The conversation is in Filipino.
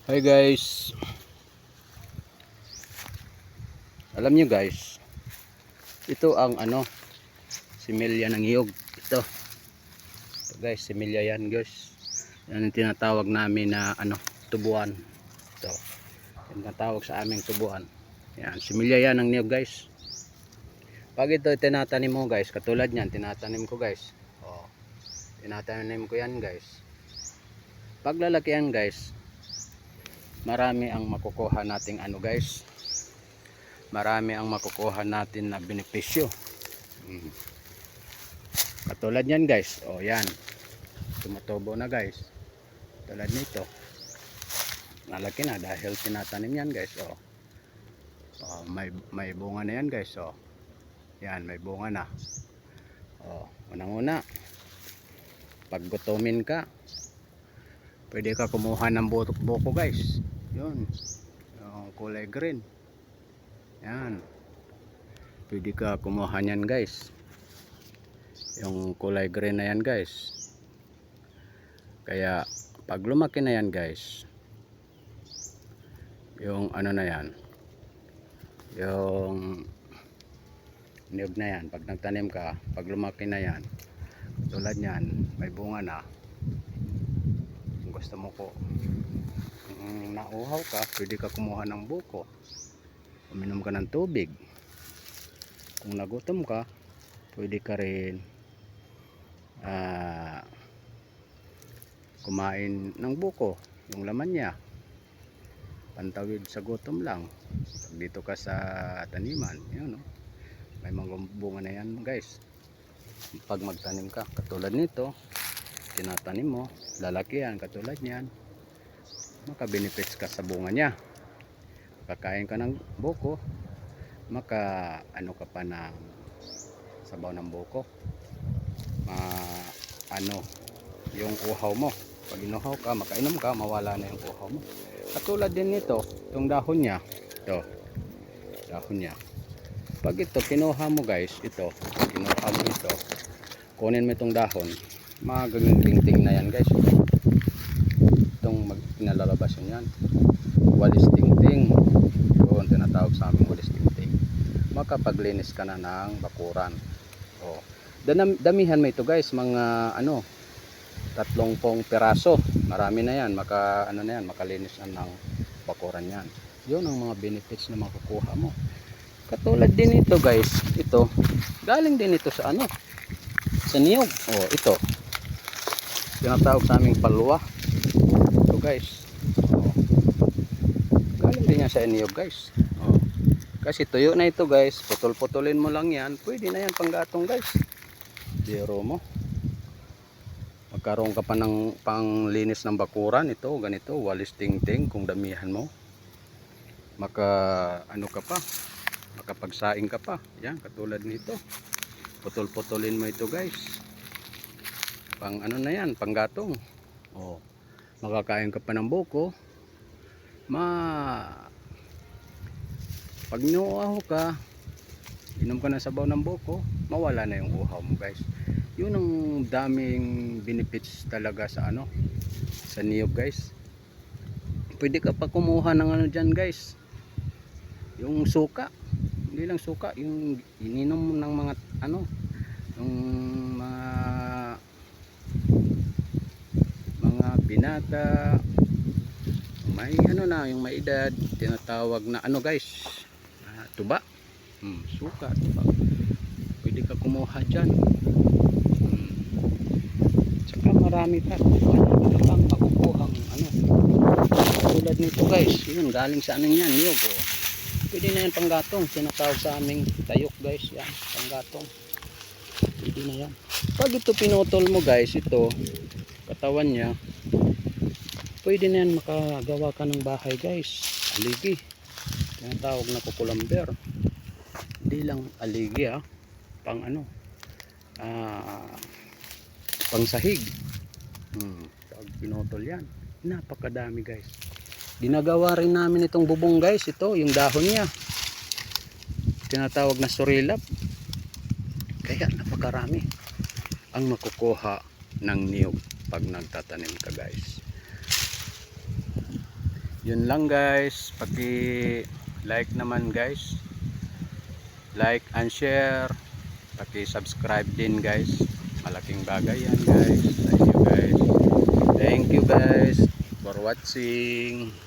Hi guys, alam nyo guys, ito ang similya ng niyog. Ito guys, similya yan guys. Yan ang tinatawag namin na tubuan. Ito, yung tinatawag sa aming tubuan. Yan, similya yan ng niyog guys. Pag ito tinatanim mo guys, katulad yan, tinatanim ko guys. Tinatanim ko yan guys. Pag lalaki yan guys, marami ang makukuha nating guys, marami ang makukuha natin na benepisyo. Katulad yan guys, yan, tumutubo na guys. Tulad nito, malaki na dahil tinatanim yan guys. May bunga na yan guys. Yan, may bunga na. Unang-una, pag gutumin ka, pwede ka kumuha ng buko guys. Yun, yung kulay green. Yan, pwede ka kumuha niyan guys, yung kulay green na yan guys. Kaya pag lumaki na yan guys, yung na yan, yung niyog na yan, pag nagtanim ka, pag lumaki na yan, tulad yan, may bunga na. Kung gusto mo ko nauhaw ka, pwede ka kumuha ng buko, uminom ka ng tubig. Kung nagutom ka, pwede ka rin kumain ng buko, yung laman niya, pantawid sa gutom lang. Pag dito ka sa taniman, yun, may mga bunga na yan guys. Pag magtanim ka, katulad nito, tinatanim mo, lalaki yan, katulad niyan, maka-benefits ka sa bunga niya. Kakain ka ng buko, maka ka pa ng sabaw ng buko, yung uhaw mo. Pag inuhaw ka, makainom ka, mawala na yung uhaw mo. Katulad din nito, itong dahon niya, ito, dahon niya. Pag ito kinuha mo guys, ito kinuha mo ito, kunin mo itong dahon, magaging na yan guys. Itong pinalalabas yan, walis tingting, yun tinatawag sa amin, walis tingting. Makapaglinis ka na ng bakuran. Damihan mo ito guys, mga 30 piraso, marami na yan, makalinis na ng bakuran yan. Yun ang mga benefits na makukuha mo. Katulad din ito guys, ito galing din ito sa sa niyog. Ito tinatawag sa aming palwa. Ito guys, galing din yan sa niyog guys. Kasi tuyo na ito guys, putol-putulin mo lang yan, pwede na yan panggatong guys. Biro mo, magkaroon ka pa ng panglinis ng bakuran. Ito ganito, walis tingting. Kung damihan mo, ka pa, makapagsaing ka pa. Yan, katulad nito, putol-putulin mo ito guys, pang na yan, panggatong. Makakain ka pa ng buko. Pag inuuhaw ka, inom ka ng sabaw ng buko, mawala na yung uhaw mo guys. Yun ang daming benefits talaga sa sa niyog guys. Pwede ka pa kumuha ng dyan guys, yung suka. Hindi lang suka, yung ininom ng mga yung mga binata, may yung may edad, tinatawag na guys, tuba. Suka, tuba, pwede ka kumuha dyan. Tsaka marami pa kang makukuhang tulad nito guys. Yun, galing sa yan, niyog. Pwede na yan panggatong, tinatawag sa aming tayok guys. Yan, panggatong, pwede na yan. Pag ito pinutol mo guys, ito katawan nya, pwede na yan, makagawa ka ng bahay guys. Aligi, tinatawag na kukulamber. Hindi lang aligi, pang pang sahig. Pag pinutol yan, napakadami guys. Ginagawa rin namin itong bubong guys. Ito yung dahon niya, tinatawag na surilap. Kaya napakarami ang makukuha ng niyog pag nagtatanim ka guys. Yun lang guys, paki like naman guys, like and share, paki subscribe din guys, malaking bagay yan guys sa inyo guys. Thank you guys for watching.